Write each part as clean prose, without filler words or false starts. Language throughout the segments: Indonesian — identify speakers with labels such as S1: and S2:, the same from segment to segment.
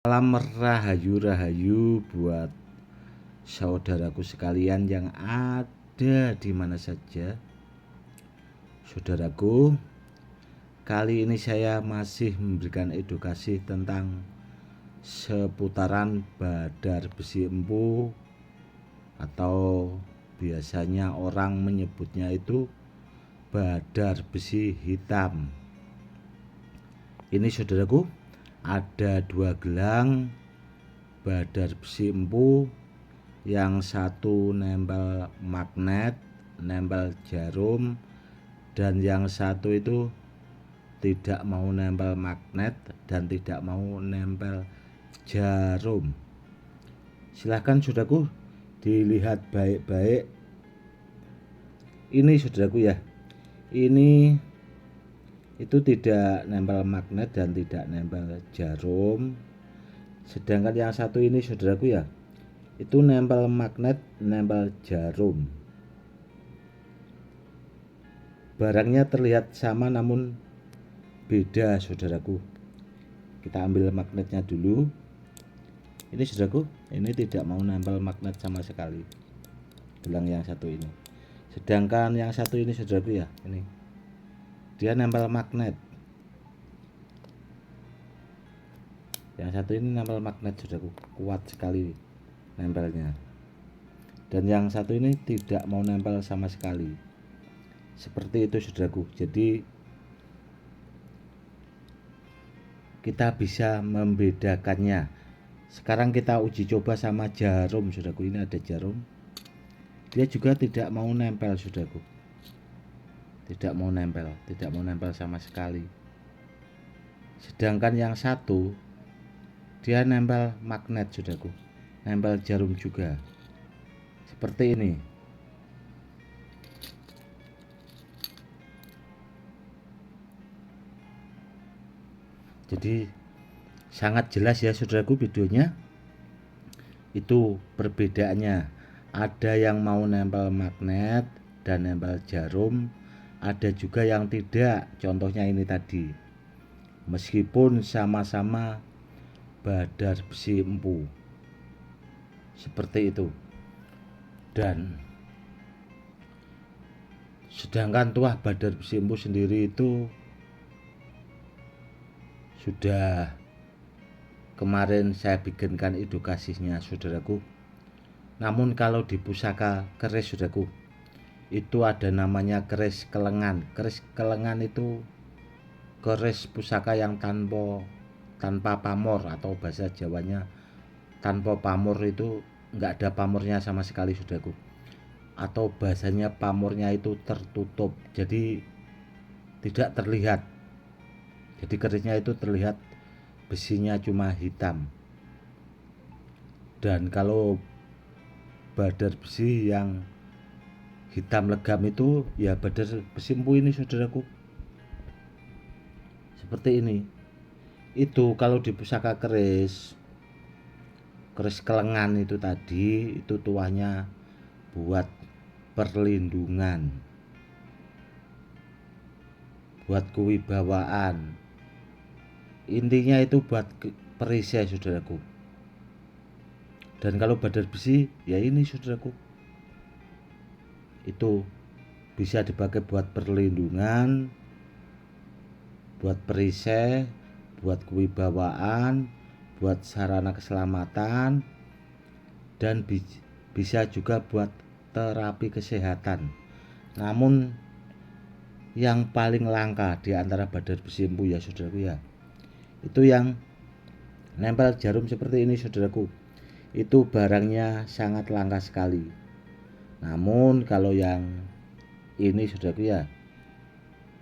S1: Salam rahayu buat saudaraku sekalian yang ada di mana saja. Saudaraku, kali ini saya masih memberikan edukasi tentang seputaran badar besi empu, atau biasanya orang menyebutnya itu badar besi hitam. Ini saudaraku, ada 2 gelang badar besi empu, yang satu nempel magnet, nempel jarum, dan yang satu itu tidak mau nempel magnet dan tidak mau nempel jarum. Silahkan saudaraku dilihat baik-baik. Ini saudaraku ya, ini itu tidak nempel magnet dan tidak nempel jarum. Sedangkan yang satu ini saudaraku ya, itu nempel magnet, nempel jarum. Barangnya terlihat sama namun beda saudaraku. Kita ambil magnetnya dulu. Ini saudaraku, ini tidak mau nempel magnet sama sekali, gelang yang satu ini. Sedangkan yang satu ini saudaraku ya, ini dia nempel magnet. Yang satu ini nempel magnet saudaraku, kuat sekali nempelnya. Dan yang satu ini tidak mau nempel sama sekali. Seperti itu saudaraku. Jadi kita bisa membedakannya. Sekarang kita uji coba sama jarum saudaraku. Ini ada jarum, dia juga tidak mau nempel saudaraku, tidak mau nempel sama sekali. Sedangkan yang satu dia nempel magnet saudaraku, nempel jarum juga. Seperti ini. Jadi sangat jelas ya saudaraku videonya. Itu perbedaannya. Ada yang mau nempel magnet dan nempel jarum, ada juga yang tidak. Contohnya ini tadi. Meskipun sama-sama badar besi empu, seperti itu. Dan sedangkan tuah badar besi empu sendiri itu sudah kemarin saya bikinkan edukasinya saudaraku. Namun kalau di pusaka keris saudaraku, itu ada namanya keris kelengan. Keris kelengan itu keris pusaka yang tanpa pamor, atau bahasa Jawanya tanpa pamor. Itu enggak ada pamornya sama sekali saudaraku, atau bahasanya pamornya itu tertutup, jadi tidak terlihat. Jadi kerisnya itu terlihat besinya cuma hitam. Dan kalau badar besi yang hitam legam itu ya badar besi empu ini saudaraku, seperti ini. Itu kalau di pusaka keris kelengan itu tadi, itu tuahnya buat perlindungan, buat kewibawaan. Intinya itu buat perisai saudaraku. Dan kalau badar besi ya ini saudaraku, itu bisa dipakai buat perlindungan, buat perisai, buat kewibawaan, buat sarana keselamatan, dan bisa juga buat terapi kesehatan. Namun yang paling langka di antara badar besi empu ya saudaraku ya, itu yang nempel jarum seperti ini saudaraku. Itu barangnya sangat langka sekali. Namun kalau yang ini saudaraku ya,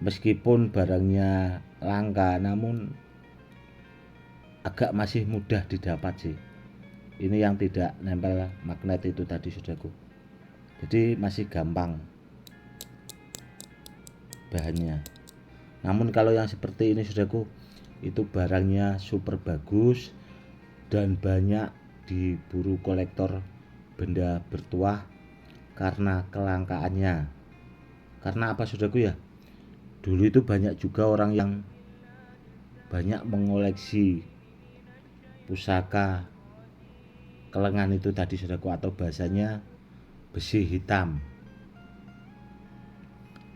S1: meskipun barangnya langka namun agak masih mudah didapat sih. Ini yang tidak nempel magnet itu tadi saudaraku, jadi masih gampang bahannya. Namun kalau yang seperti ini saudaraku, itu barangnya super bagus dan banyak diburu kolektor benda bertuah karena kelangkaannya. Karena apa saudaraku ya, dulu itu banyak juga orang yang banyak mengoleksi pusaka kelengan itu tadi saudaraku, atau bahasanya besi hitam.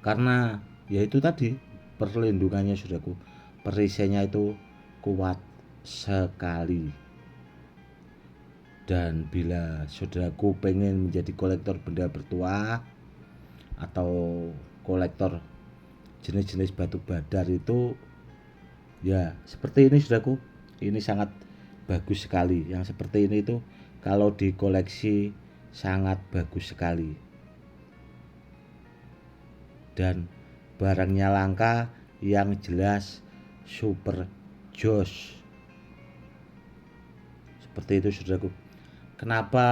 S1: Karena ya itu tadi perlindungannya saudaraku, perisainya itu kuat sekali. Dan bila saudaraku pengen menjadi kolektor benda bertuah atau kolektor jenis-jenis batu badar itu, ya seperti ini saudaraku, ini sangat bagus sekali. Yang seperti ini itu kalau dikoleksi sangat bagus sekali, dan barangnya langka, yang jelas super jos. Seperti itu saudaraku. Kenapa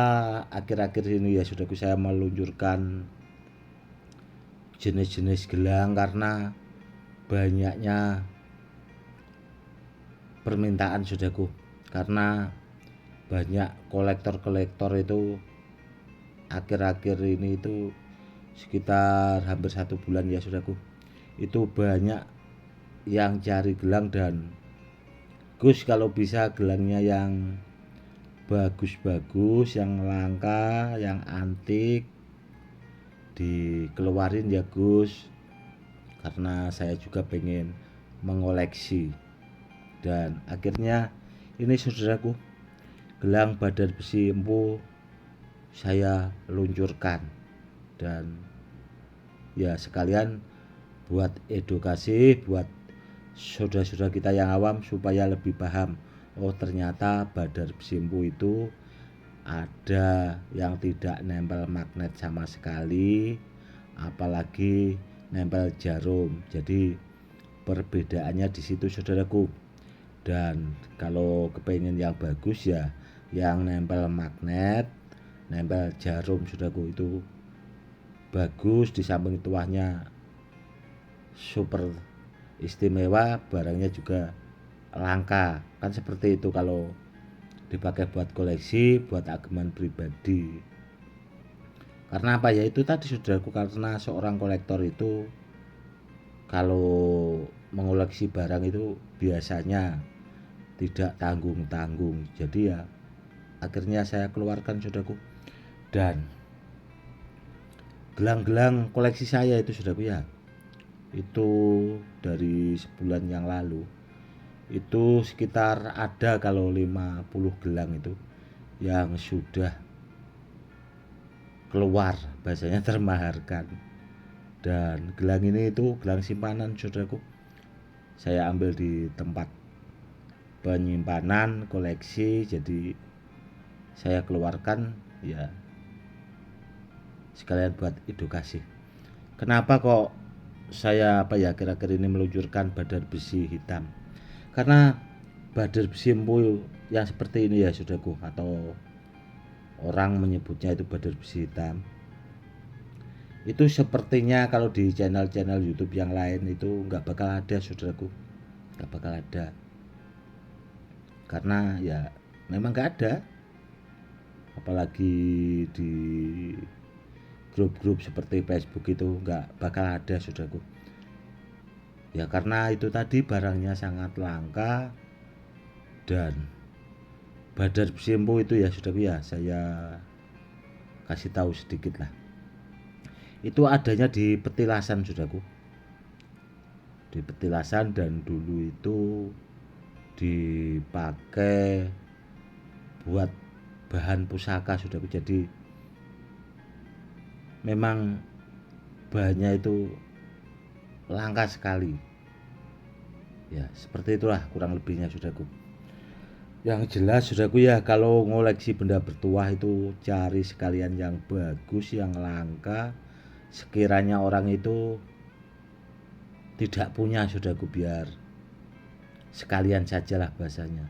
S1: akhir-akhir ini ya saudaraku saya meluncurkan jenis-jenis gelang? Karena banyaknya permintaan saudaraku, karena banyak kolektor-kolektor itu akhir-akhir ini itu sekitar hampir 1 bulan ya saudaraku, itu banyak yang cari gelang. Dan Gus kalau bisa gelangnya yang bagus-bagus, yang langka, yang antik dikeluarin ya Gus, karena saya juga pengen mengoleksi. Dan akhirnya ini saudaraku, gelang badar besi empu saya luncurkan, dan ya sekalian buat edukasi buat saudara-saudara kita yang awam supaya lebih paham. Oh ternyata badar besi empu itu ada yang tidak nempel magnet sama sekali, apalagi nempel jarum. Jadi perbedaannya di situ saudaraku. Dan kalau kepengen yang bagus ya yang nempel magnet, nempel jarum saudaraku, itu bagus. Di samping tuahnya super istimewa, barangnya juga langka. Kan seperti itu kalau dipakai buat koleksi, buat ageman pribadi. Karena apa ya itu tadi saudaraku, karena seorang kolektor itu kalau mengoleksi barang itu biasanya tidak tanggung-tanggung. Jadi ya akhirnya saya keluarkan saudaraku. Dan gelang-gelang koleksi saya itu saudaraku ya, itu dari sebulan yang lalu itu sekitar ada kalau 50 gelang itu yang sudah keluar, bahasanya termaharkan. Dan gelang ini itu gelang simpanan saudaraku, saya ambil di tempat penyimpanan koleksi, jadi saya keluarkan ya sekalian buat edukasi. Kenapa kok saya akhir-akhir ini meluncurkan badar besi hitam? Karena badar besi empu yang seperti ini ya saudaraku, atau orang menyebutnya itu badar besi hitam, itu sepertinya kalau di channel-channel YouTube yang lain itu nggak bakal ada saudaraku, nggak bakal ada. Karena ya memang nggak ada, apalagi di grup-grup seperti Facebook itu nggak bakal ada saudaraku. Ya karena itu tadi barangnya sangat langka. Dan badar besi empu itu ya saudaraku ya, saya kasih tahu sedikit lah. Itu adanya di petilasan saudaraku, di petilasan. Dan dulu itu dipakai buat bahan pusaka saudaraku. Jadi memang bahannya itu langka sekali. Ya seperti itulah kurang lebihnya saudaraku. Yang jelas saudaraku ya, kalau ngoleksi benda bertuah itu cari sekalian yang bagus, yang langka. Sekiranya orang itu tidak punya saudaraku, biar sekalian sajalah bahasanya.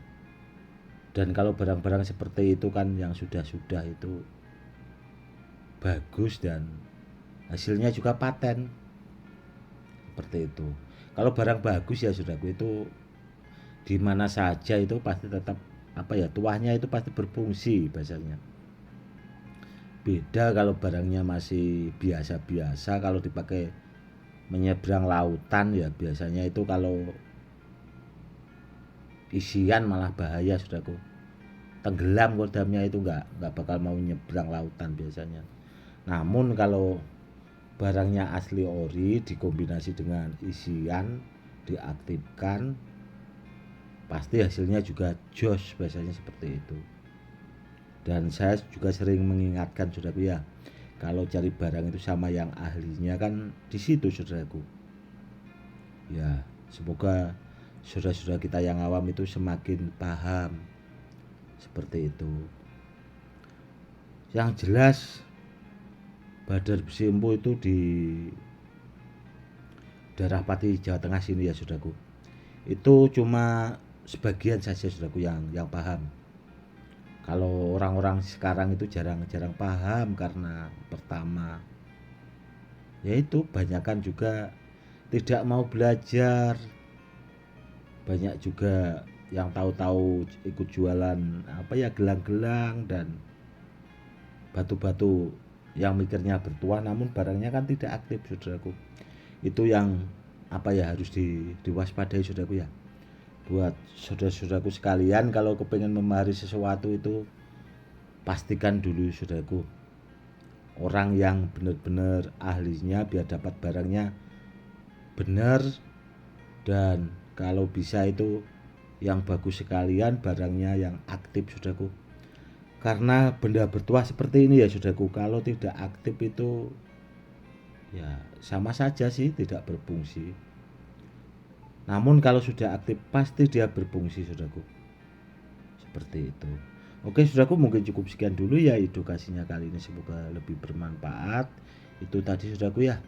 S1: Dan kalau barang-barang seperti itu kan yang sudah-sudah itu bagus dan hasilnya juga paten, seperti itu. Kalau barang bagus ya saudaraku, itu di mana saja itu pasti tetap tuahnya itu pasti berfungsi bahasanya. Beda kalau barangnya masih biasa-biasa, kalau dipakai menyeberang lautan ya biasanya itu kalau isian malah bahaya saudaraku. tenggelam kodamnya itu nggak bakal mau nyebrang lautan biasanya. Namun kalau barangnya asli ori dikombinasi dengan isian diaktifkan, pasti hasilnya juga jos, biasanya seperti itu. Dan saya juga sering mengingatkan saudaraku ya, kalau cari barang itu sama yang ahlinya kan di situ saudaraku. Ya, semoga saudara-saudara kita yang awam itu semakin paham seperti itu. Yang jelas Badar Besi Empu itu di daerah Pati Jawa Tengah sini ya saudaraku. Itu cuma sebagian saja saudaraku yang paham. Kalau orang-orang sekarang itu jarang-jarang paham karena pertama yaitu banyakan juga tidak mau belajar. Banyak juga yang tahu-tahu ikut jualan gelang-gelang dan batu-batu yang mikirnya bertuah namun barangnya kan tidak aktif saudaraku. Itu yang harus diwaspadai saudaraku ya. Buat saudara-saudaraku sekalian, kalau kepengen memahari sesuatu itu pastikan dulu saudaraku orang yang benar-benar ahlinya biar dapat barangnya benar, dan kalau bisa itu yang bagus sekalian, barangnya yang aktif saudaraku. Karena benda bertuah seperti ini ya saudaraku, kalau tidak aktif itu ya sama saja sih tidak berfungsi. Namun kalau sudah aktif pasti dia berfungsi saudaraku. Seperti itu. Oke saudaraku, mungkin cukup sekian dulu ya edukasinya kali ini, semoga lebih bermanfaat. Itu tadi saudaraku ya,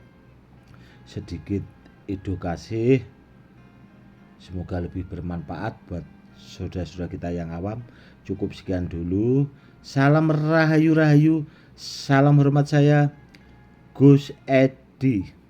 S1: sedikit edukasi, semoga lebih bermanfaat buat saudara-saudara kita yang awam. Cukup sekian dulu. Salam rahayu-rahayu. Salam hormat, saya Gus Edi.